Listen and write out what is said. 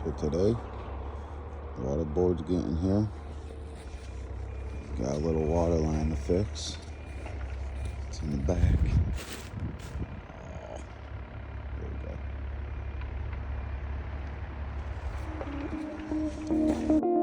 for today. Water board's getting here. Got a little water line to fix. It's in the back. Oh, there we go.